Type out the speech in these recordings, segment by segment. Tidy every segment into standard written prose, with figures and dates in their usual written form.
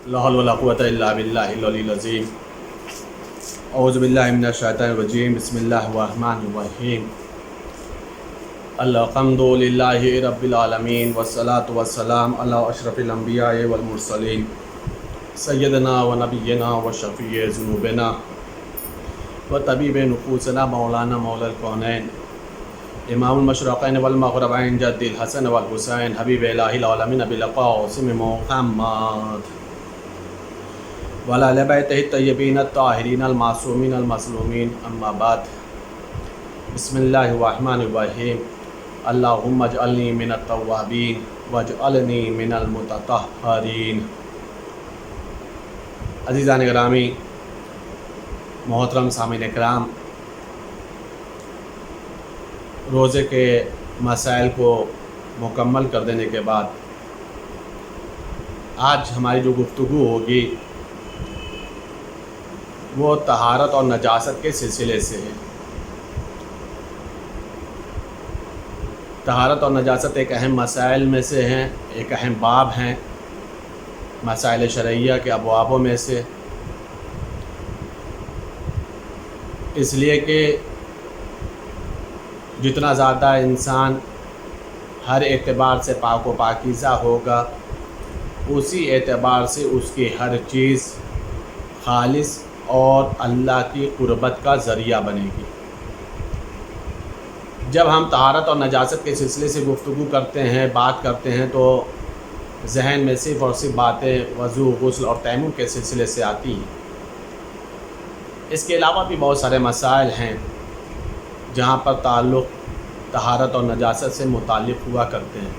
لا حول ولا قوة إلا بالله العلي العظيم اعوذ باللہ من الشیطان الرجیم بسم اللہ الرحمن الرحیم الحمد للہ رب العالمین والصلاة والسلام علی اشرف الانبیاء والمرسلین سیدنا و نبینا و شفیع ذنوبنا و طبیب نفوسنا مولانا مولا الکونین امام المشرقین والمغربین جد الحسن والحسین حبیب الہ العالمین بالقاسم محمد وعلی بیتہ الطیبین الطاہرین المعصومین المظلومین اما بعد بسم اللہ الرحمن الرحیم اللہم اجعلنی من التوابین واجعلنی من المتطہرین۔ عزیزان گرامی، محترم سامعین اکرام، روزے کے مسائل کو مکمل کر دینے کے بعد آج ہماری جو گفتگو ہوگی وہ طہارت اور نجاست کے سلسلے سے ہے۔ طہارت اور نجاست ایک اہم مسائل میں سے ہیں، ایک اہم باب ہیں مسائل شرعیہ کے ابوابوں میں سے، اس لیے کہ جتنا زیادہ انسان ہر اعتبار سے پاک و پاکیزہ ہوگا اسی اعتبار سے اس کی ہر چیز خالص اور اللہ کی قربت کا ذریعہ بنے گی۔ جب ہم طہارت اور نجاست کے سلسلے سے گفتگو کرتے ہیں، بات کرتے ہیں، تو ذہن میں صرف اور صرف باتیں وضو، غسل اور تیمم کے سلسلے سے آتی ہیں۔ اس کے علاوہ بھی بہت سارے مسائل ہیں جہاں پر تعلق طہارت اور نجاست سے متعلق ہوا کرتے ہیں۔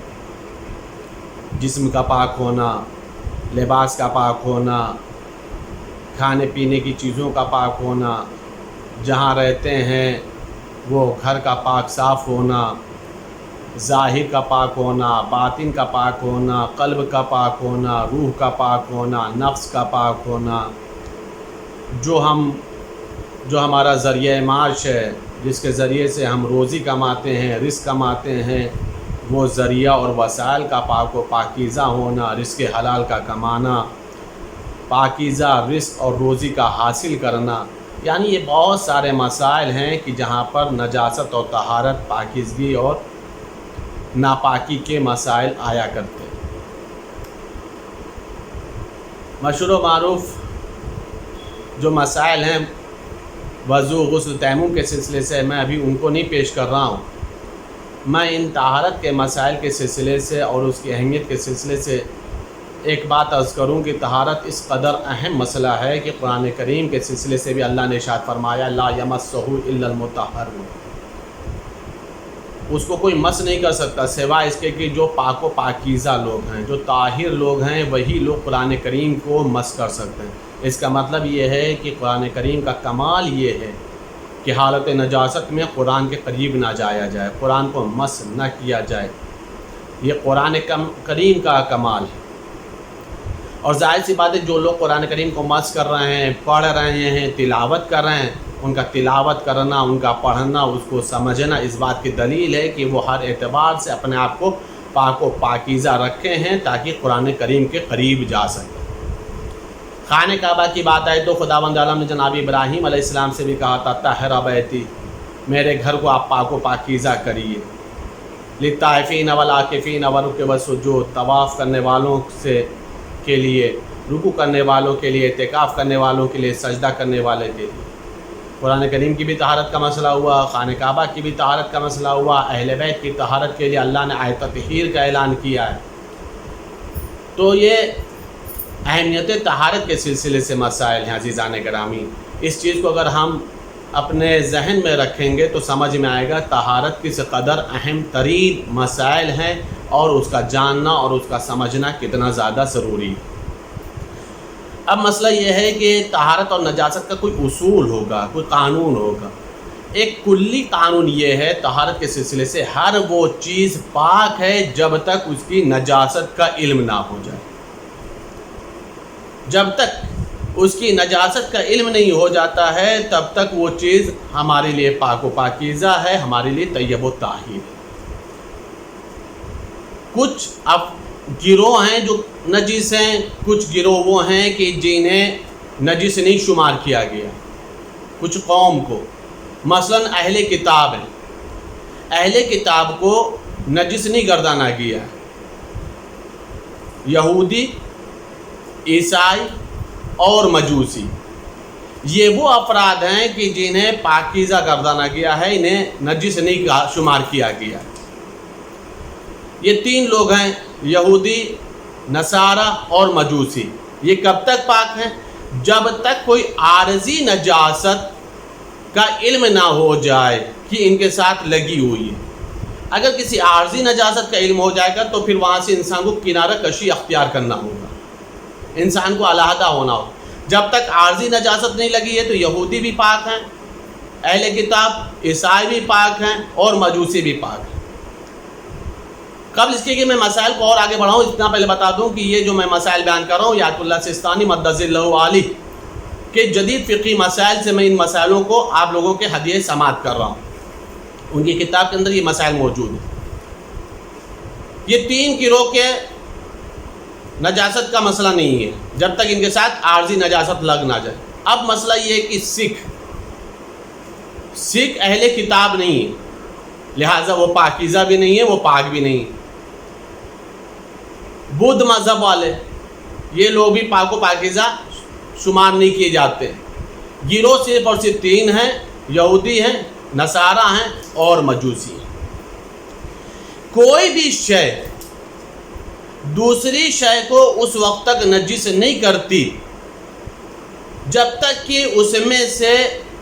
جسم کا پاک ہونا، لباس کا پاک ہونا، کھانے پینے کی چیزوں کا پاک ہونا، جہاں رہتے ہیں وہ گھر کا پاک صاف ہونا، ظاہر کا پاک ہونا، باطن کا پاک ہونا، قلب کا پاک ہونا، روح کا پاک ہونا، نفس کا پاک ہونا، جو ہمارا ذریعہ معاش ہے، جس کے ذریعے سے ہم روزی کماتے ہیں، رزق کماتے ہیں، وہ ذریعہ اور وسائل کا پاک و پاکیزہ ہونا، رزق حلال کا کمانا، پاکیزہ رزق اور روزی کا حاصل کرنا، یعنی یہ بہت سارے مسائل ہیں کہ جہاں پر نجاست اور طہارت، پاکیزگی اور ناپاکی کے مسائل آیا کرتے ہیں۔ مشہور و معروف جو مسائل ہیں وضو، غسل، تیمم کے سلسلے سے، میں ابھی ان کو نہیں پیش کر رہا ہوں۔ میں ان طہارت کے مسائل کے سلسلے سے اور اس کی اہمیت کے سلسلے سے ایک بات عرض کروں کہ طہارت اس قدر اہم مسئلہ ہے کہ قرآن کریم کے سلسلے سے بھی اللہ نے ارشاد فرمایا لا یمسہ الا المطہرون، اس کو کوئی مس نہیں کر سکتا سوائے اس کے کہ جو پاک و پاکیزہ لوگ ہیں، جو طاہر لوگ ہیں، وہی لوگ قرآن کریم کو مس کر سکتے ہیں۔ اس کا مطلب یہ ہے کہ قرآن کریم کا کمال یہ ہے کہ حالت نجاست میں قرآن کے قریب نہ جایا جائے، قرآن کو مس نہ کیا جائے، یہ قرآن کریم کا کمال ہے۔ اور ظاہر سی بات ہے جو لوگ قرآن کریم کو مس کر رہے ہیں، پڑھ رہے ہیں، تلاوت کر رہے ہیں، ان کا تلاوت کرنا، ان کا پڑھنا، اس کو سمجھنا اس بات کی دلیل ہے کہ وہ ہر اعتبار سے اپنے آپ کو پاک و پاکیزہ رکھے ہیں تاکہ قرآن کریم کے قریب جا سکیں۔ خانہ کعبہ کی بات آئے تو خداوند عالم نے جناب ابراہیم علیہ السلام سے بھی کہا تھا طہر بیتی، میرے گھر کو آپ پاک و پاکیزہ کریے، للطائفین والعاکفین والرکع السجود، طواف کرنے والوں کے لیے، رکوع کرنے والوں کے لیے، اعتکاف کرنے والوں کے لیے، سجدہ کرنے والے کے لیے۔ قرآن کریم کی بھی طہارت کا مسئلہ ہوا، خانہ کعبہ کی بھی طہارت کا مسئلہ ہوا، اہل بیت کی طہارت کے لیے اللہ نے آیت تطہیر کا اعلان کیا ہے۔ تو یہ اہمیت طہارت کے سلسلے سے مسائل ہیں عزیزان گرامی۔ اس چیز کو اگر ہم اپنے ذہن میں رکھیں گے تو سمجھ میں آئے گا طہارت کس قدر اہم ترین مسائل ہیں اور اس کا جاننا اور اس کا سمجھنا کتنا زیادہ ضروری ہے۔ اب مسئلہ یہ ہے کہ طہارت اور نجاست کا کوئی اصول ہوگا، کوئی قانون ہوگا۔ ایک کلی قانون یہ ہے طہارت کے سلسلے سے، ہر وہ چیز پاک ہے جب تک اس کی نجاست کا علم نہ ہو جائے۔ جب تک اس کی نجاست کا علم نہیں ہو جاتا ہے تب تک وہ چیز ہمارے لیے پاک و پاکیزہ ہے، ہمارے لیے طیب و طاہر ہے۔ کچھ اب گروہ ہیں جو نجیسیں کچھ گروہ وہ ہیں کہ جنہیں نجس نہیں شمار کیا گیا، کچھ قوم کو، مثلا اہل کتاب ہیں، اہل کتاب کو نجس نہیں گردانا گیا، یہودی، عیسائی اور مجوسی، یہ وہ افراد ہیں کہ جنہیں پاکیزہ گردانا گیا ہے، انہیں نجس نہیں شمار کیا گیا۔ یہ تین لوگ ہیں، یہودی، نصارہ اور مجوسی۔ یہ کب تک پاک ہیں؟ جب تک کوئی عارضی نجاست کا علم نہ ہو جائے کہ ان کے ساتھ لگی ہوئی ہے۔ اگر کسی عارضی نجاست کا علم ہو جائے گا تو پھر وہاں سے انسان کو کنارہ کشی اختیار کرنا ہوگا، انسان کو علیحدہ ہونا ہوگا۔ جب تک عارضی نجاست نہیں لگی ہے تو یہودی بھی پاک ہیں، اہل کتاب عیسائی بھی پاک ہیں اور مجوسی بھی پاک ہیں۔ قبل اس کے کہ میں مسائل کو اور آگے بڑھاؤں، اتنا پہلے بتا دوں کہ یہ جو میں مسائل بیان کر رہا ہوں، آیت اللہ سستانی مدظ اللہ علیہ کے جدید فقہی مسائل سے میں ان مسائلوں کو آپ لوگوں کے ہدیہ سماعت کر رہا ہوں۔ ان کی کتاب کے اندر یہ مسائل موجود ہیں۔ یہ تین گروہ کے نجاست کا مسئلہ نہیں ہے جب تک ان کے ساتھ عارضی نجاست لگ نہ جائے۔ اب مسئلہ یہ ہے کہ سکھ اہل کتاب نہیں ہے، لہٰذا وہ پاکیزہ بھی نہیں ہے، وہ پاک بھی نہیں ہے۔ بدھ مذہب والے، یہ لوگ بھی پاک و پاکیزہ شمار نہیں کیے جاتے ہیں۔ گروہ صرف اور صرف تین ہیں، یہودی ہیں، نصارہ ہیں اور مجوسی ہیں۔ کوئی بھی شے دوسری شے کو اس وقت تک نجس نہیں کرتی جب تک کہ اس میں سے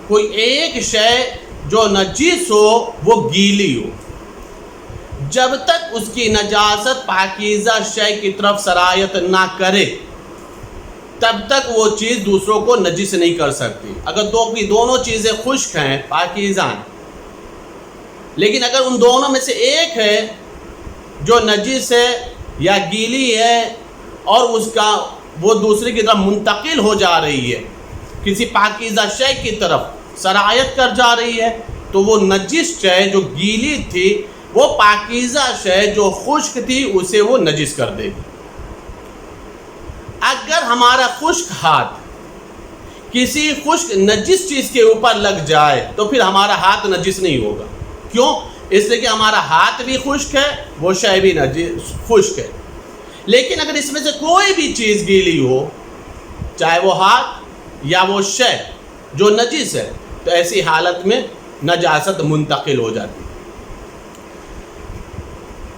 کوئی ایک شے جو نجس ہو وہ گیلی ہو۔ جب تک اس کی نجاست پاکیزہ شے کی طرف سرایت نہ کرے تب تک وہ چیز دوسروں کو نجس نہیں کر سکتی۔ اگر دونوں چیزیں خشک ہیں، پاکیزہ ہیں، لیکن اگر ان دونوں میں سے ایک ہے جو نجس ہے یا گیلی ہے اور اس کا وہ دوسرے کی طرف منتقل ہو جا رہی ہے، کسی پاکیزہ شے کی طرف سرایت کر جا رہی ہے، تو وہ نجس شے جو گیلی تھی وہ پاکیزہ شے جو خشک تھی اسے وہ نجس کر دے گی۔ اگر ہمارا خشک ہاتھ کسی خشک نجس چیز کے اوپر لگ جائے تو پھر ہمارا ہاتھ نجس نہیں ہوگا۔ کیوں؟ اس لیے کہ ہمارا ہاتھ بھی خشک ہے، وہ شے بھی خشک ہے۔ لیکن اگر اس میں سے کوئی بھی چیز گیلی ہو، چاہے وہ ہاتھ یا وہ شے جو نجس ہے، تو ایسی حالت میں نجاست منتقل ہو جاتی ہے۔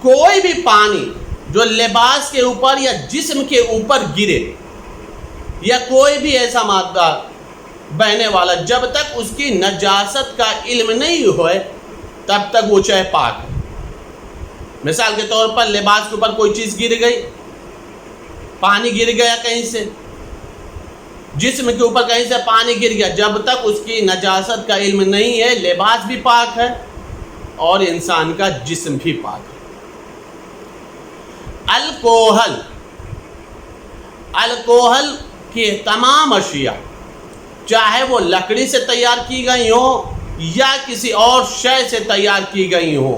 کوئی بھی پانی جو لباس کے اوپر یا جسم کے اوپر گرے یا کوئی بھی ایسا مادہ بہنے والا، جب تک اس کی نجاست کا علم نہیں ہوئے تب تک وہ چاہے پاک ہے۔ مثال کے طور پر لباس کے اوپر کوئی چیز گر گئی، پانی گر گیا کہیں سے، جسم کے اوپر کہیں سے پانی گر گیا، جب تک اس کی نجاست کا علم نہیں ہے لباس بھی پاک ہے اور انسان کا جسم بھی پاک ہے۔ الکوہل کی تمام اشیاء، چاہے وہ لکڑی سے تیار کی گئی ہوں یا کسی اور شے سے تیار کی گئی ہوں،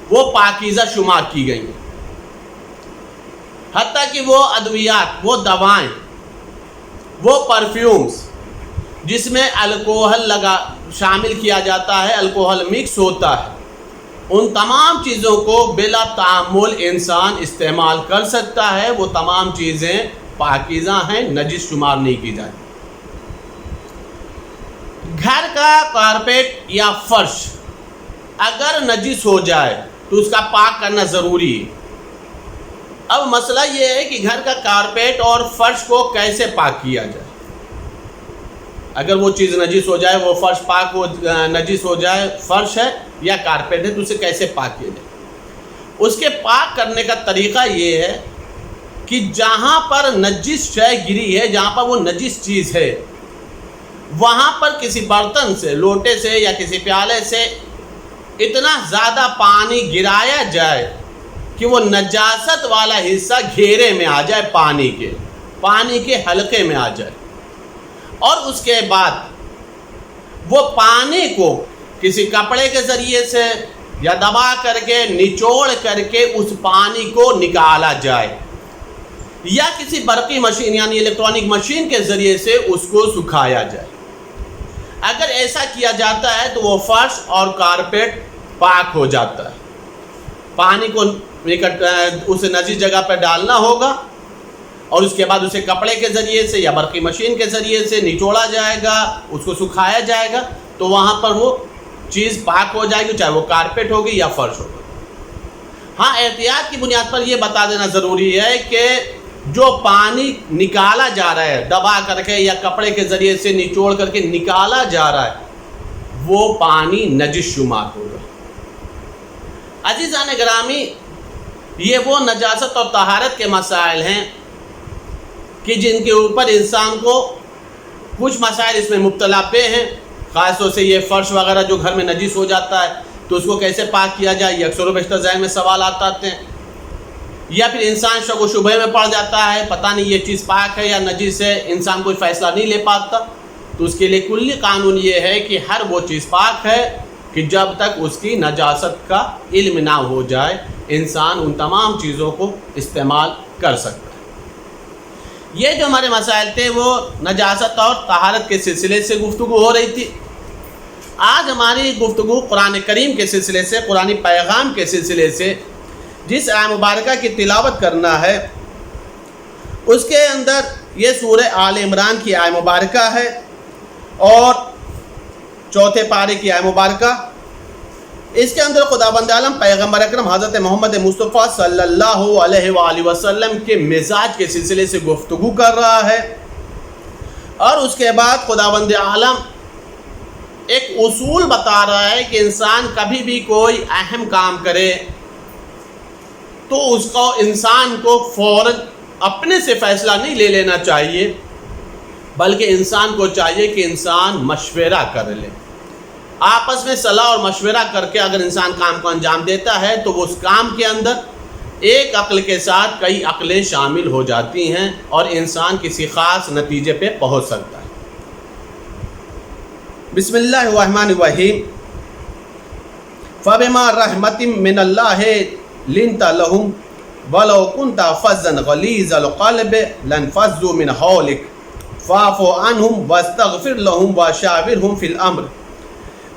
وہ پاکیزہ شمار کی گئی ہیں۔ حتیٰ کہ وہ ادویات، وہ دوائیں، وہ پرفیومز جس میں الکوہل شامل کیا جاتا ہے، الکوہل مکس ہوتا ہے، ان تمام چیزوں کو بلا تعامل انسان استعمال کر سکتا ہے۔ وہ تمام چیزیں پاکیزہ ہیں، نجس شمار نہیں کی جائے۔ گھر کا کارپیٹ یا فرش اگر نجس ہو جائے تو اس کا پاک کرنا ضروری ہے۔ اب مسئلہ یہ ہے کہ گھر کا کارپیٹ اور فرش کو کیسے پاک کیا جائے۔ اگر وہ چیز نجس ہو جائے، وہ فرش پاک ہو نجس ہو جائے، فرش ہے یا کارپیٹ ہے، تو اسے کیسے پاک کیا جائے؟ اس کے پاک کرنے کا طریقہ یہ ہے کہ جہاں پر نجس شے گری ہے، جہاں پر وہ نجس چیز ہے، وہاں پر کسی برتن سے، لوٹے سے یا کسی پیالے سے اتنا زیادہ پانی گرایا جائے کہ وہ نجاست والا حصہ گھیرے میں آ جائے، پانی کے حلقے میں آ جائے، اور اس کے بعد وہ پانی کو کسی کپڑے کے ذریعے سے یا دبا کر کے نچوڑ کر کے اس پانی کو نکالا جائے، یا کسی برقی مشین یعنی الیکٹرانک مشین کے ذریعے سے اس کو سکھایا جائے۔ اگر ایسا کیا جاتا ہے تو وہ فرش اور کارپیٹ پاک ہو جاتا ہے۔ پانی کو اس نجیس جگہ پر ڈالنا ہوگا اور اس کے بعد اسے کپڑے کے ذریعے سے یا برقی مشین کے ذریعے سے نچوڑا جائے گا، اس کو سکھایا جائے گا، تو وہاں پر وہ چیز پاک ہو جائے گی، چاہے وہ کارپیٹ ہوگی یا فرش ہوگا۔ ہاں، احتیاط کی بنیاد پر یہ بتا دینا ضروری ہے کہ جو پانی نکالا جا رہا ہے دبا کر کے یا کپڑے کے ذریعے سے نچوڑ کر کے نکالا جا رہا ہے، وہ پانی نجس شمار ہوگا۔ عزیزان گرامی، یہ وہ نجاست اور طہارت کے مسائل ہیں کہ جن کے اوپر انسان کو کچھ مسائل اس میں مبتلا پہ ہیں۔ خاص طور سے یہ فرش وغیرہ جو گھر میں نجس ہو جاتا ہے تو اس کو کیسے پاک کیا جائے، یہ اکثر و بیشتر ذہن میں سوالات آتے ہیں، یا پھر انسان شک و شبہے میں پڑ جاتا ہے، پتہ نہیں یہ چیز پاک ہے یا نجس ہے، انسان کوئی فیصلہ نہیں لے پاتا۔ تو اس کے لیے کلی قانون یہ ہے کہ ہر وہ چیز پاک ہے کہ جب تک اس کی نجاست کا علم نہ ہو جائے انسان ان تمام چیزوں کو استعمال کر سکتا ہے۔ یہ جو ہمارے مسائل تھے وہ نجاست اور طہارت کے سلسلے سے گفتگو ہو رہی تھی۔ آج ہماری گفتگو قرآن کریم کے سلسلے سے، قرآن پیغام کے سلسلے سے، جس آیت مبارکہ کی تلاوت کرنا ہے اس کے اندر یہ سورہ آل عمران کی آیت مبارکہ ہے اور چوتھے پارے کی آیت مبارکہ۔ اس کے اندر خداوند عالم پیغمبر اکرم حضرت محمد مصطفیٰ صلی اللہ علیہ وآلہ وسلم کے مزاج کے سلسلے سے گفتگو کر رہا ہے، اور اس کے بعد خداوند عالم ایک اصول بتا رہا ہے کہ انسان کبھی بھی کوئی اہم کام کرے تو اس کو انسان کو فوراً اپنے سے فیصلہ نہیں لے لینا چاہیے، بلکہ انسان کو چاہیے کہ انسان مشورہ کر لے۔ آپس میں صلاح اور مشورہ کر کے اگر انسان کام کو انجام دیتا ہے تو وہ اس کام کے اندر ایک عقل کے ساتھ کئی عقلیں شامل ہو جاتی ہیں اور انسان کسی خاص نتیجے پہ پہنچ سکتا ہے۔ بسم اللہ الرحمن الرحیم۔ فَبِمَا رَحْمَةٍ مِّنَ اللَّهِ لِنْتَ لَهُمْ وَلَوْ كُنْتَ فَظًّا غَلِيظَ الْقَلْبِ لَانفَضُّوا مِنْ حَوْلِكَ فَاعْفُ عَنْهُمْ وَاسْتَغْفِرْ لَهُمْ وَشَاوِرْهُمْ فِي الْأَمْرِ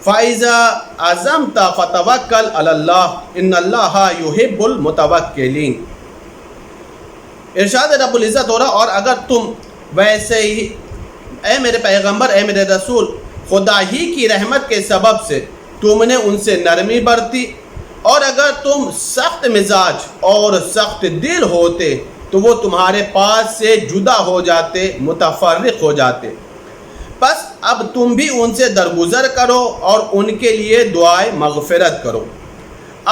فَإِذَا عَزَمْتَ فَتَوَكَّلْ عَلَى اللَّهِ إِنَّ اللَّهَ يُحِبُّ الْمُتَوَكِّلِينَ۔ ارشاد رب العزت ہو رہا، اور اگر تم ویسے ہی اے میرے پیغمبر، اے میرے رسول، خدا ہی کی رحمت کے سبب سے تم نے ان سے نرمی برتی، اور اگر تم سخت مزاج اور سخت دل ہوتے تو وہ تمہارے پاس سے جدا ہو جاتے، متفرق ہو جاتے۔ بس اب تم بھی ان سے درگزر کرو اور ان کے لیے دعائے مغفرت کرو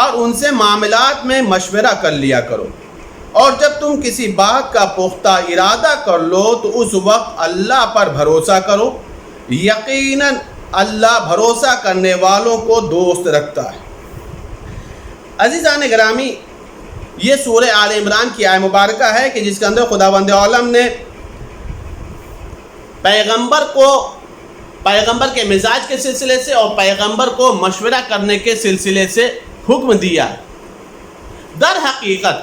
اور ان سے معاملات میں مشورہ کر لیا کرو، اور جب تم کسی بات کا پختہ ارادہ کر لو تو اس وقت اللہ پر بھروسہ کرو، یقیناً اللہ بھروسہ کرنے والوں کو دوست رکھتا ہے۔ عزیزان گرامی، یہ سورہ آل عمران کی آیت مبارکہ ہے کہ جس کے اندر خداوند عالم نے پیغمبر کے مزاج کے سلسلے سے اور پیغمبر کو مشورہ کرنے کے سلسلے سے حکم دیا۔ در حقیقت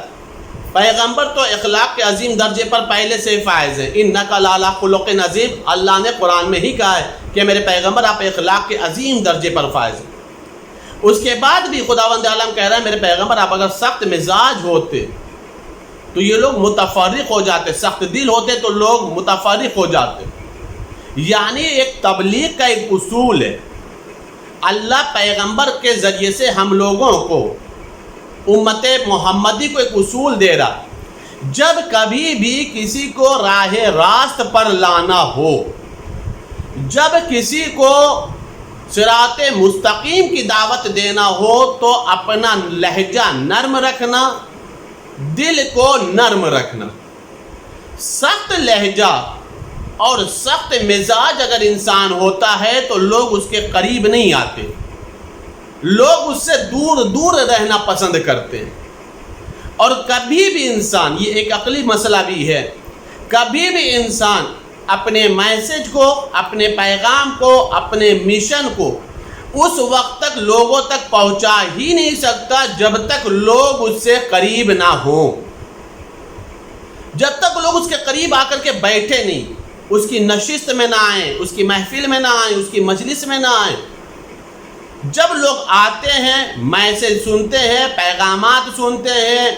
پیغمبر تو اخلاق کے عظیم درجے پر پہلے سے فائز ہیں۔ اِنَّكَ لَعَلَىٰ خُلُقٍ عَظِيمٍ، اللہ نے قرآن میں ہی کہا ہے کہ میرے پیغمبر آپ اخلاق کے عظیم درجے پر فائز ہیں۔ اس کے بعد بھی خداوند عالم کہہ رہا ہے میرے پیغمبر آپ اگر سخت مزاج ہوتے تو یہ لوگ متفرق ہو جاتے، سخت دل ہوتے تو لوگ متفرق ہو جاتے۔ یعنی ایک تبلیغ کا ایک اصول ہے، اللہ پیغمبر کے ذریعے سے ہم لوگوں کو، امت محمدی کو ایک اصول دے رہا، جب کبھی بھی کسی کو راہ راست پر لانا ہو، جب کسی کو صراط مستقیم کی دعوت دینا ہو تو اپنا لہجہ نرم رکھنا، دل کو نرم رکھنا۔ سخت لہجہ اور سخت مزاج اگر انسان ہوتا ہے تو لوگ اس کے قریب نہیں آتے، لوگ اس سے دور دور رہنا پسند کرتے ہیں۔ اور کبھی بھی انسان، یہ ایک عقلی مسئلہ بھی ہے، کبھی بھی انسان اپنے میسج کو، اپنے پیغام کو، اپنے مشن کو اس وقت تک لوگوں تک پہنچا ہی نہیں سکتا جب تک لوگ اس سے قریب نہ ہوں، جب تک لوگ اس کے قریب آ کر کے بیٹھے نہیں، اس کی نشست میں نہ آئیں، اس کی محفل میں نہ آئیں، اس کی مجلس میں نہ آئیں۔ جب لوگ آتے ہیں، میسج سنتے ہیں، پیغامات سنتے ہیں،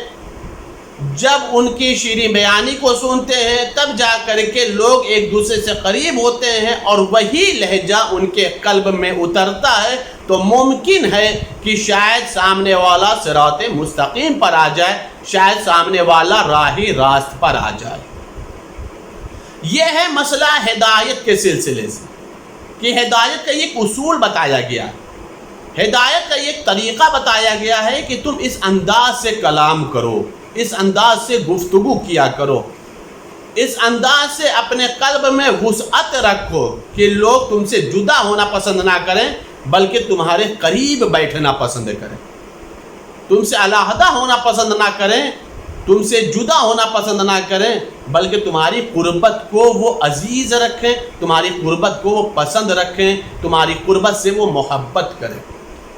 جب ان کی شیریں بیانی کو سنتے ہیں، تب جا کر کے لوگ ایک دوسرے سے قریب ہوتے ہیں اور وہی لہجہ ان کے قلب میں اترتا ہے، تو ممکن ہے کہ شاید سامنے والا صراط مستقیم پر آ جائے، شاید سامنے والا راہ راست پر آ جائے۔ یہ ہے مسئلہ ہدایت کے سلسلے سے، کہ ہدایت کا ایک اصول بتایا گیا ہے، ہدایت کا ایک طریقہ بتایا گیا ہے کہ تم اس انداز سے کلام کرو، اس انداز سے گفتگو کیا کرو، اس انداز سے اپنے قلب میں وسعت رکھو کہ لوگ تم سے جدا ہونا پسند نہ کریں بلکہ تمہارے قریب بیٹھنا پسند کریں، تم سے علیحدہ ہونا پسند نہ کریں، تم سے جدا ہونا پسند نہ کریں، بلکہ تمہاری قربت کو وہ عزیز رکھیں، تمہاری قربت کو وہ پسند رکھیں، تمہاری قربت سے وہ محبت کریں۔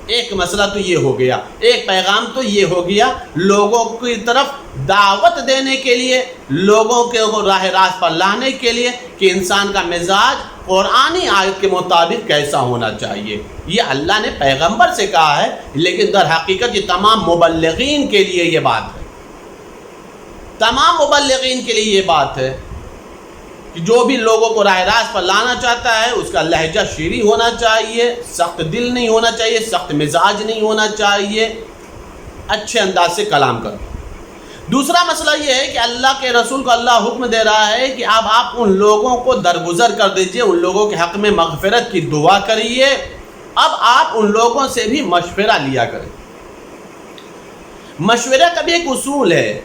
ایک مسئلہ تو یہ ہو گیا، ایک پیغام تو یہ ہو گیا لوگوں کی طرف دعوت دینے کے لیے، لوگوں کے راہ راست پر لانے کے لیے کہ انسان کا مزاج قرآنی آیت کے مطابق کیسا ہونا چاہیے۔ یہ اللہ نے پیغمبر سے کہا ہے، لیکن در حقیقت یہ تمام مبلغین کے لیے یہ بات ہے، تمام مبلغین کے لیے یہ بات ہے کہ جو بھی لوگوں کو راہ راست پر لانا چاہتا ہے اس کا لہجہ شیریں ہونا چاہیے، سخت دل نہیں ہونا چاہیے، سخت مزاج نہیں ہونا چاہیے، اچھے انداز سے کلام کرو۔ دوسرا مسئلہ یہ ہے کہ اللہ کے رسول کو اللہ حکم دے رہا ہے کہ اب آپ ان لوگوں کو درگزر کر دیجئے، ان لوگوں کے حق میں مغفرت کی دعا کریے، اب آپ ان لوگوں سے بھی مشورہ لیا کریں۔ مشورہ کا بھی ایک اصول ہے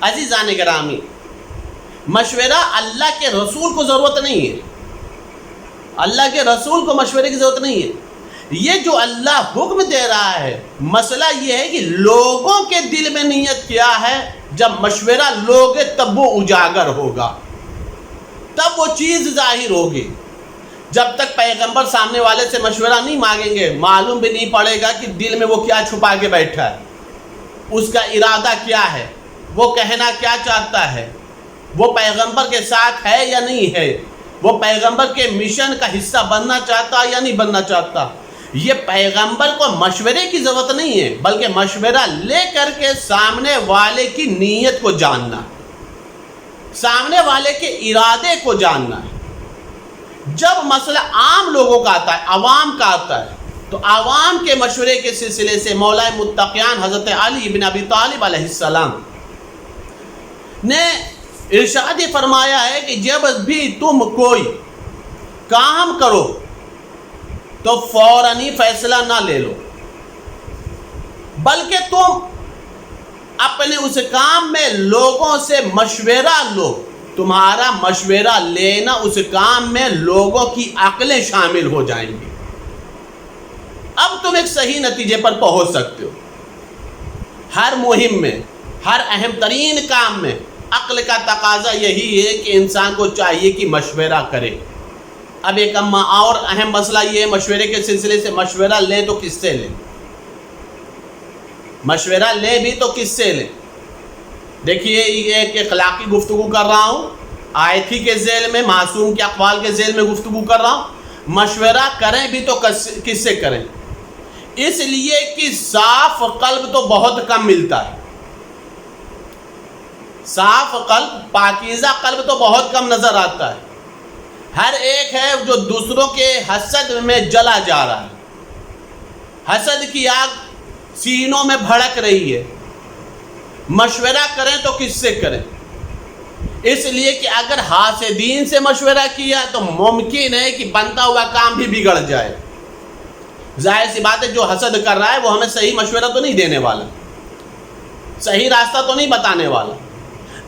عزیزان گرامی، مشورہ اللہ کے رسول کو ضرورت نہیں ہے، اللہ کے رسول کو مشورے کی ضرورت نہیں ہے، یہ جو اللہ حکم دے رہا ہے مسئلہ یہ ہے کہ لوگوں کے دل میں نیت کیا ہے، جب مشورہ لوگے تب وہ اجاگر ہوگا، تب وہ چیز ظاہر ہوگی۔ جب تک پیغمبر سامنے والے سے مشورہ نہیں مانگیں گے معلوم بھی نہیں پڑے گا کہ دل میں وہ کیا چھپا کے بیٹھا ہے، اس کا ارادہ کیا ہے، وہ کہنا کیا چاہتا ہے، وہ پیغمبر کے ساتھ ہے یا نہیں ہے، وہ پیغمبر کے مشن کا حصہ بننا چاہتا یا نہیں بننا چاہتا۔ یہ پیغمبر کو مشورے کی ضرورت نہیں ہے، بلکہ مشورہ لے کر کے سامنے والے کی نیت کو جاننا، سامنے والے کے ارادے کو جاننا ہے۔ جب مسئلہ عام لوگوں کا آتا ہے، عوام کا آتا ہے، تو عوام کے مشورے کے سلسلے سے مولا متقیان حضرت علی بن ابی طالب علیہ السلام نے ارشاد فرمایا ہے کہ جب بھی تم کوئی کام کرو تو فوراً ہی فیصلہ نہ لے لو، بلکہ تم اپنے اس کام میں لوگوں سے مشورہ لو، تمہارا مشورہ لینا اس کام میں لوگوں کی عقلیں شامل ہو جائیں گی، اب تم ایک صحیح نتیجے پر پہنچ سکتے ہو۔ ہر مہم میں، ہر اہم ترین کام میں عقل کا تقاضا یہی ہے کہ انسان کو چاہیے کہ مشورہ کرے۔ اب ایک اور اہم مسئلہ یہ ہے مشورے کے سلسلے سے، مشورہ لیں تو کس سے لیں؟ مشورہ لیں بھی تو کس سے لیں؟ دیکھیے یہ ایک اخلاقی گفتگو کر رہا ہوں، آیت ہی کے ذیل میں، معصوم کے اقوال کے ذیل میں گفتگو کر رہا ہوں۔ مشورہ کریں بھی تو کس سے کریں؟ اس لیے کہ صاف قلب تو بہت کم ملتا ہے، صاف قلب، پاکیزہ قلب تو بہت کم نظر آتا ہے۔ ہر ایک ہے جو دوسروں کے حسد میں جلا جا رہا ہے، حسد کی آگ سینوں میں بھڑک رہی ہے۔ مشورہ کریں تو کس سے کریں؟ اس لیے کہ اگر حاسدین سے مشورہ کیا تو ممکن ہے کہ بنتا ہوا کام بھی بگڑ جائے۔ ظاہر سی بات ہے جو حسد کر رہا ہے وہ ہمیں صحیح مشورہ تو نہیں دینے والا، صحیح راستہ تو نہیں بتانے والا،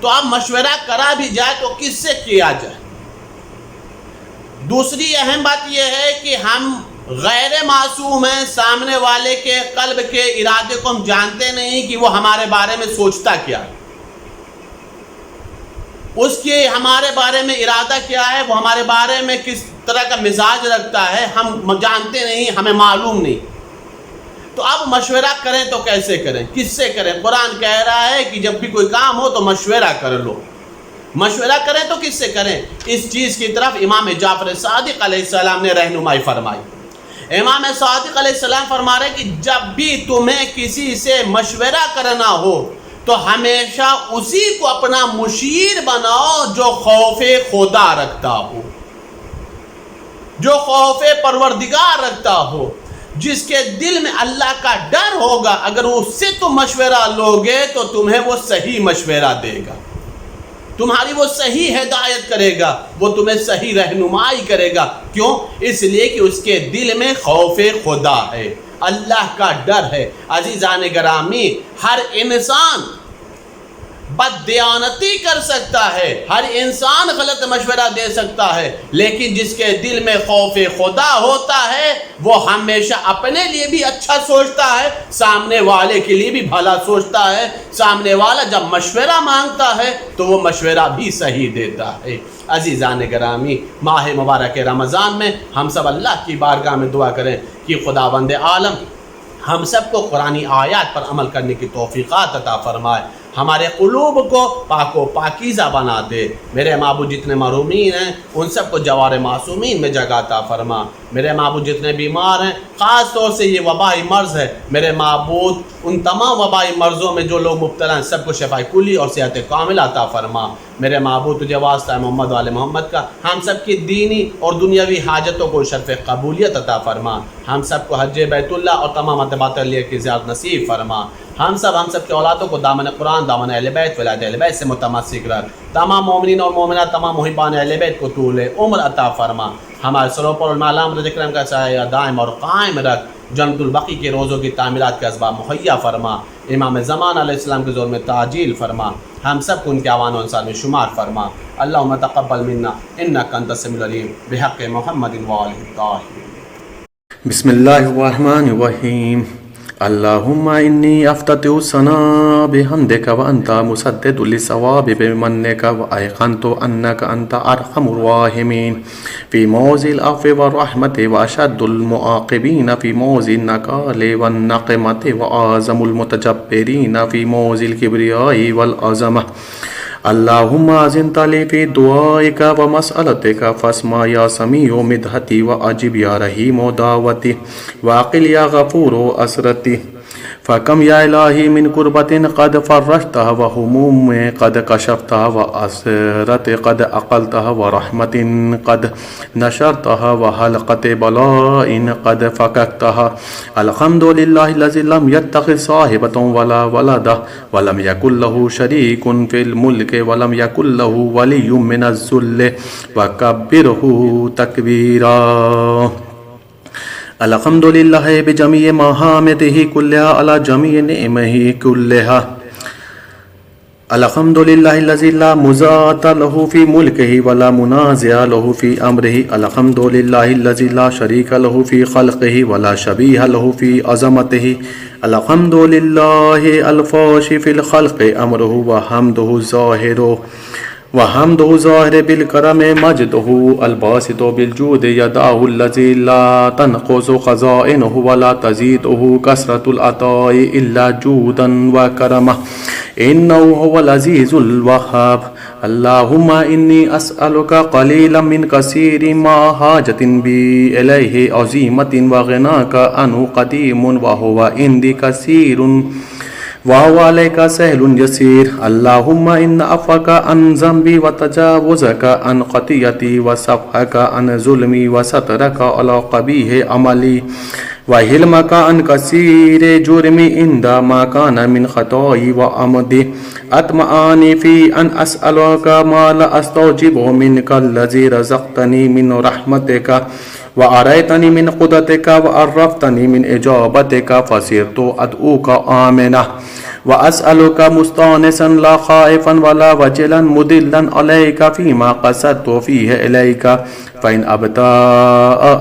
تو اب مشورہ کرا بھی جائے تو کس سے کیا جائے؟ دوسری اہم بات یہ ہے کہ ہم غیر معصوم ہیں، سامنے والے کے قلب کے ارادے کو ہم جانتے نہیں کہ وہ ہمارے بارے میں سوچتا کیا ہے، اس کے ہمارے بارے میں ارادہ کیا ہے، وہ ہمارے بارے میں کس طرح کا مزاج رکھتا ہے، ہم جانتے نہیں، ہمیں معلوم نہیں۔ تو اب مشورہ کریں تو کیسے کریں، کس سے کریں؟ قرآن کہہ رہا ہے کہ جب بھی کوئی کام ہو تو مشورہ کر لو۔ مشورہ کریں تو کس سے کریں؟ اس چیز کی طرف امام جعفر صادق علیہ السلام نے رہنمائی فرمائی۔ امام صادق علیہ السلام فرما رہے کہ جب بھی تمہیں کسی سے مشورہ کرنا ہو تو ہمیشہ اسی کو اپنا مشیر بناؤ جو خوف خدا رکھتا ہو، جو خوف پروردگار رکھتا ہو، جس کے دل میں اللہ کا ڈر ہوگا۔ اگر اس سے تم مشورہ لوگے تو تمہیں وہ صحیح مشورہ دے گا، تمہاری وہ صحیح ہدایت کرے گا، وہ تمہیں صحیح رہنمائی کرے گا۔ کیوں؟ اس لیے کہ اس کے دل میں خوف خدا ہے، اللہ کا ڈر ہے۔ عزیزان گرامی، ہر انسان بددیانتی کر سکتا ہے، ہر انسان غلط مشورہ دے سکتا ہے، لیکن جس کے دل میں خوف خدا ہوتا ہے وہ ہمیشہ اپنے لیے بھی اچھا سوچتا ہے، سامنے والے کے لیے بھی بھلا سوچتا ہے۔ سامنے والا جب مشورہ مانگتا ہے تو وہ مشورہ بھی صحیح دیتا ہے۔ عزیزان گرامی، ماہ مبارک رمضان میں ہم سب اللہ کی بارگاہ میں دعا کریں کہ خداوند عالم ہم سب کو قرآنی آیات پر عمل کرنے کی توفیقات عطا فرمائے، ہمارے قلوب کو پاک و پاکیزہ بنا دے۔ میرے معبود جتنے محرومین ہیں ان سب کو جوار معصومین میں جگہ عطا فرما۔ میرے معبود جتنے بیمار ہیں، خاص طور سے یہ وبائی مرض ہے، میرے معبود ان تمام وبائی مرضوں میں جو لوگ مبتلا ہیں سب کو شفا کلی اور صحت کامل عطا فرما۔ میرے معبود تجھے واسطہ ہے محمد والے محمد کا، ہم سب کی دینی اور دنیاوی حاجتوں کو شرف قبولیت عطا فرما۔ ہم سب کو حج بیت اللہ اور تمام اتباعات علیہ کی زیارت نصیب فرما۔ ہم سب کے اولادوں کو دامن قرآن، دامن اہل بیت، ولایت اہل بیت سے متمسک رکھ۔ تمام مومنین اور مومنات، تمام محبان اہل بیت کو طول عمر عطا فرما۔ ہمارے سروں پر المعلام رضی کرم کا سایہ دائم اور قائم رکھ۔ جنت البقیع کے روزوں کی تعمیرات کے اسباب مہیا فرما۔ امام زمان علیہ السلام کے زور میں تعجیل فرما۔ ہم سب کو ان کے اعوان و انصار میں شمار فرما۔ اللہم تقبل منا انک انت السمیع العلیم بحق محمد وآلہ الطاہرین۔ بسم اللہ الرحمن الرحیم۔ اللہم انی افتتح الثناء بحمدک وانت مسدد للصواب بمنک وایقنت انک انت ارحم الراحمین فی موضع العفو والرحمت واشد المعاقبین فی موضع النکال والنقمت واعظم المتجبرین فی موضع الکبریاء والعظمہ۔ اللہم اذنت لی فی دعائک و مسئلتک فاسمع یا سمیع مدحتی و اجب یا رحیم دعوتی واقل یا غفور اسرتی۔ فکم یا الہی من قربت قد فرجتها و حموم قد کشفتها و اسرت قد اقلتها و رحمت قد نشرتها و حلقت بلاء قد فککتها۔ الحمد للہ الذی لم یتخذ صاحبة ولا ولدا ولم یکن له شریک فی الملک ولم یکن له ولی من الذل وکبرہ تکبیرا۔ الحمد للہ بجمیع محامدہ کلها علی جمیع نعمہ کلها۔ الحمد للہ الذی لا مضاد له فی ملکہ ولا منازع له فی امرہ۔ الحمد للہ الذی لا شریک له فی خلقہ ولا شبیہ له فی عظمتہ۔ الحمد للہ الفاش فی الخلق امرہ وحمدہ ظاہر بالکرم مجدہ الباسط بالجود یداہ الذی لا تنقص خزائنہ ولا تزیدہ کثرۃ العطاء الا جودا وکرمہ انہ هو العزیز الوہاب۔ اللہم انی اسألک قلیلا من کثیر ما حاجت بی الیہ عظیمت وغناک عنہ قدیم وہو عندی کثیر وَهُوَ عَلَيْكَ سَهْلٌ يَسِيرٌ۔ اللہم ان عفوک عن ذنبی وتجاوزک عن خطیئتی وصفحک عن ظلمی وسترک علی قبیح عملی وحلمک عن کثیر جرمی عند ما کان من خطائی وعمدی اطمعانی فی ان اسألک ما لا استوجب منک الذی رزقتنی من رحمتک وَأَرَيْتَنِي مِنْ قُدَّتِكَ وَعَرَّفْتَنِي مِنْ إِجَابَتِكَ فَصِرْتُ أَدْعُوكَ آمِنًا وَأَسْأَلُكَ مُسْتَانِسًا لَا خَائِفًا وَلَا وَجِلًا مُدِلًّا عَلَيْكَ فِيمَا قَصَدْتُ فِيهِ إِلَيْكَ فَإِنْ أَبْطَأَ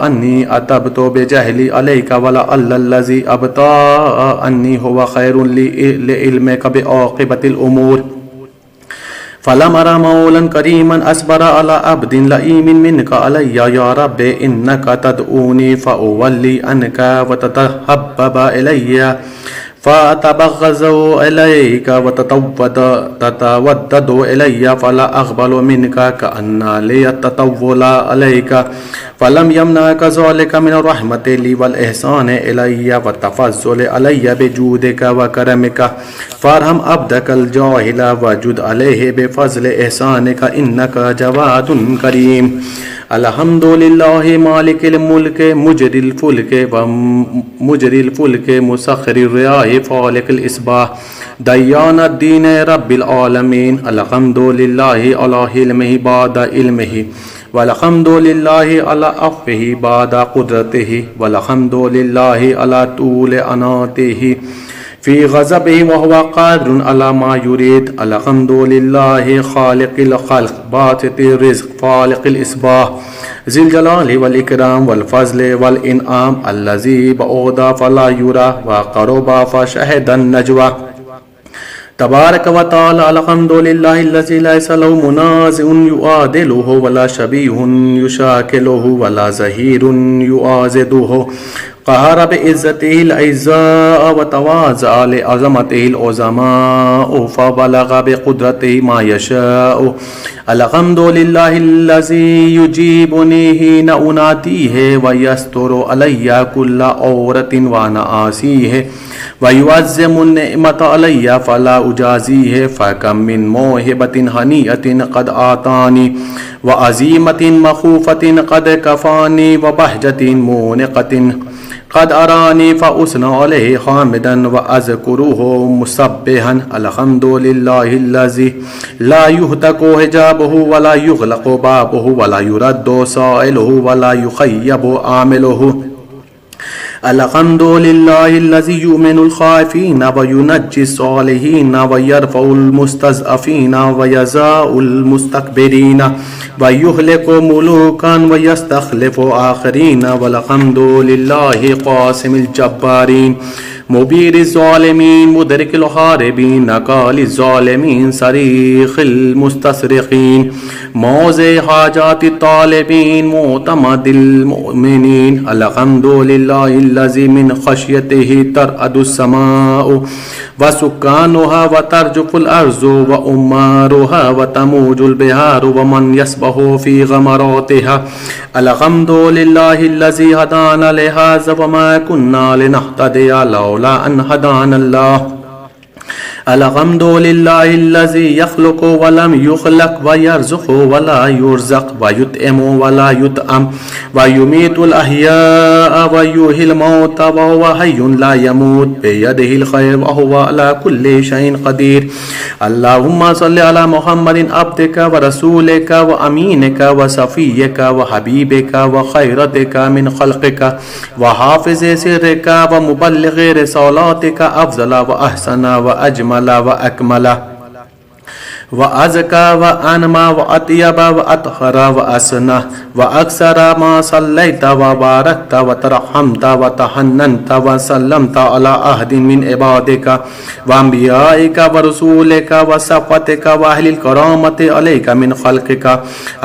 عَنِّي أَتَبْتُ بِجَهْلِي عَلَيْكَ وَلَعَلَّ الَّذِي أَبْطَأَ عَنِّي هُوَ خَيْرٌ لِعِلْمِكَ بِعَاقِبَةِ الْأُمُورِ فلم أرى مولا كريما أصبر على عبد لئيم منك علي يا رب إنك تدعوني فأولي عنك وتتحبب إلي فأتبغض إليك وتتودد إلي فلا أقبل منك كأن لي التطول عليك فلم يمنعك ذلك من الرحمة لي والإحسان إلي والتفضل علي بجودك وكرمك فارحم عبدك الجاهل وجد عليه بفضل إحسانك إنك جواد كريم. الحمد لله مالك الملك مجري الفلك مسخر الرياح فالق الإصباح ديان الدين رب العالمين. الحمد لله على حلمه بعد علمه والحمد لله على عفوه بعد قدرته والحمد لله على طول أناته في غضبه وهو قادر على ما يريد. الحمد لله خالق الخلق باسط الرزق فالق الإصباح ذي الجلال والإكرام والفضل والإنعام الذي بعد فلا يرى وقرب فشهد النجوى تبارك وتعالى. الحمد لله الذي ليس له منازع يعادله ولا شبيه يشاكله ولا زهير يعازده قهر بعزته الأعزاء وتواضع لعظمته العظماء فبلغ بقدرته ما يشاء. الحمد لله الذي يجيبني حين أناديه ويستر علي كل عورة وأنا آسيه ويعظم النعمة علي فلا أجازيه فكم من موهبة هنيئة قد أعطاني وعزيمة مخوفة قد كفاني وبهجة مونقة قد أراني فأثنى عليه حامدا وأذكره مسبحا. الحمد لله الذي لا يهتك حجابه ولا يغلق بابه ولا يرد سائله ولا يخيب عامله. الحمد لله الذي يؤمن الخائفين وينجي الصالحين ويرفع المستضعفين ويزاء المستكبرين ويهلك ملوكا ويستخلف آخرين. والحمد لله قاسم الجبارين مبير الظالمين مدرك الحاربين نقال الظالمين صريخ المستصرخين موضع حاجات الطالبين معتمد المؤمنين. الحمد لله الذي من خشيته ترعد السماء وسكانها وترجف الأرض وأمارها وتموج البحار ومن يسبح في غمراتها. الحمد لله الذي هدانا لهذا وما كنا لنهتدي لولا أن هدانا الله. الحمد لله الذي يخلق ولم يخلق ويرزق ولا يرزق ويطعم ولا يطعم ويميت الأحياء ويحيي الموتى وهو حي لا يموت بيده الخير وهو على كل شيء قدير. اللهم صل على محمد عبدك ورسولك وأمينك وصفيك وحبيبك وخيرتك من خلقك وحافظ سرك ومبلغ رسالاتك أفضل وأحسن وأجمل وأكمل وأزكى وأنمى وأطيب وأطهر وأسنى وأكثر ما صليت وباركت وترحمت وتحننت وسلمت على أحد من عبادك وأنبيائك ورسولك وصفوتك وأهل الكرامة عليك من خلقك.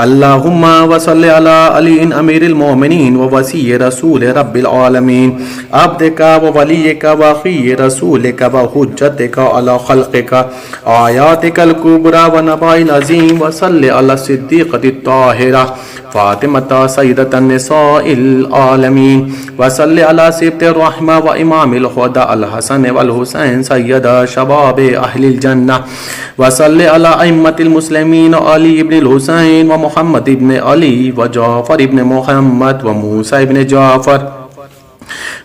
اللهم وصل على علي أمير المؤمنين ووصي رسول رب العالمين عبدك ووليك وأخي رسولك وحجتك على خلقك آياتك الكبرى ونبأ العظيم. وصل على الصديقة الطاهرة فاطمة سيدة النساء العالمين. وصل على سبط الرحمة وإمام الهدى الحسن والحسين سيد شباب أهل الجنة. وصل على أئمة المسلمين علي بن الحسين ومحمد بن علي وجعفر بن محمد وموسى بن جعفر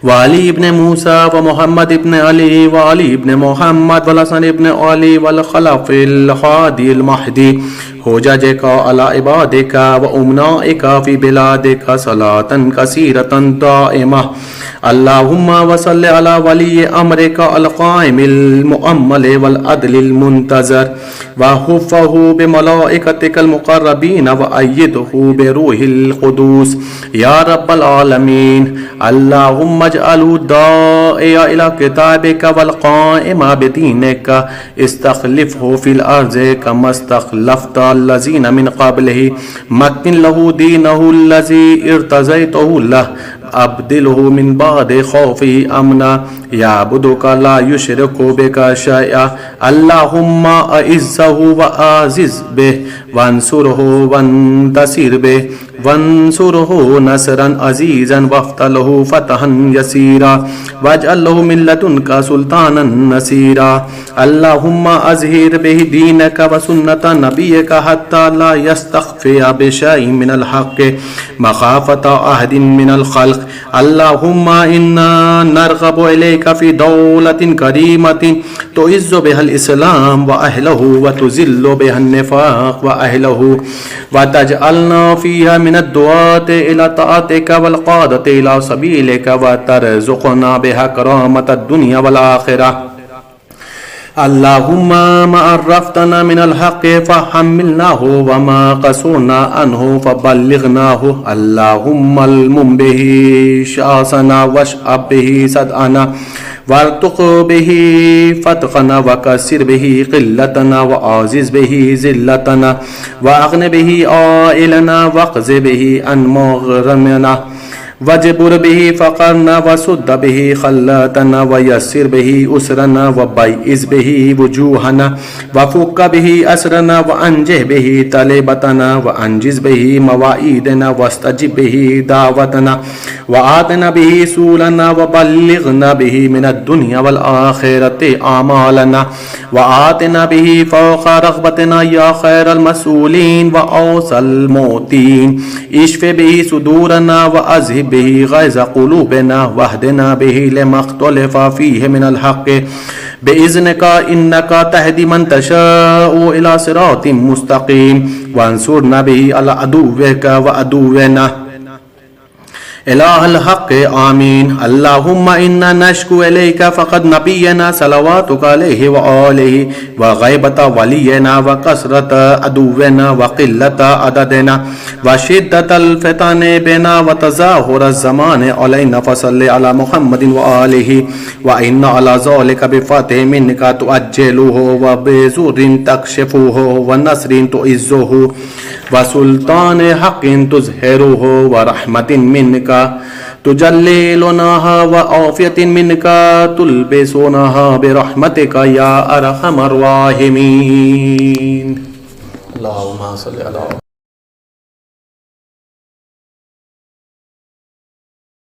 وعلي بن موسى ومحمد بن علي وعلي بن محمد والحسن بن علي والخلف الهادي المهدي حججك على عبادك وأمنائك في بلادك صلاة كثيرة دائمة. اللهم وصل على ولي أمرك القائم المؤمل والعدل المنتظر وحفه بملائكتك المقربين وأيده بروح القدوس يا رب العالمين. اللهم اجعله الداعي إلى كتابك والقائم بدينك استخلفه في الأرض كما استخلفت الذين من قبله. مكن له دينه الذي ارتضيته له أبدله من بعد خوفه أمنا يعبدك لا يشرك بك شيئا. اللهم أعزه وأعزز به وانصره وانتصر به وانصره نصرا عزيزا وافتح له فتحا يسيرا واجعل له من لدنك سلطانا نصيرا. اللهم أظهر به دينك وسنة نبيك حتى لا يستخفي بشيء من الحق مخافة أحد من الخلق. اللهم إنا نرغب إليك في دولة كريمة تعز بها الإسلام وأهله وتذل بها النفاق وأهله وتجعلنا فيها من الدعاة إلى طاعتك والقادة إلى سبيلك وترزقنا بها كرامة الدنيا والآخرة. اللهم ما عرفتنا من الحق فحملناه وما قصرنا عنه فبلغناه. اللهم المم به شأسنا واشأب به صدعنا وارتق به فتقنا وكسر به قلتنا وعزز به ذلتنا واغن به عائلنا واقض به عن مغرمنا وجبر به فقرنا وسد به خلاتنا ويسر به أسرنا وبيئس به وجوهنا وفك به أسرنا وأنجه به طلبتنا وأنجز به مواعيدنا واستجب به دعوتنا وآتنا به سولنا وبلغنا به من الدنيا والآخرة أعمالنا وآتنا به فوق رغبتنا يا خير المسؤولين وأوصى الموتين. اشف به صدورنا وأذهب به غيظ قلوبنا واهدنا به لما اختلف فيه من الحق بإذنك إنك تهدي من تشاء إلى صراط مستقيم. وانصرنا به على عدوك وعدونا إله الحق آمين. اللهم إنا نشكو إليك فقد نبينا صلواتك عليه وآله وغيبة ولينا وكثرة عدونا وقلة عددنا وشدة الفتن بنا وتظاهر الزمان علينا فصل على محمد وآله. وإن على ذلك بفتح منك تؤجله وبزور تكشفه ونصر تعزه وسلطان حق تظهره ورحمة منك تجللناها وعافية منك تلبسونها برحمتك يا أرحم الراحمين. اللهم صل على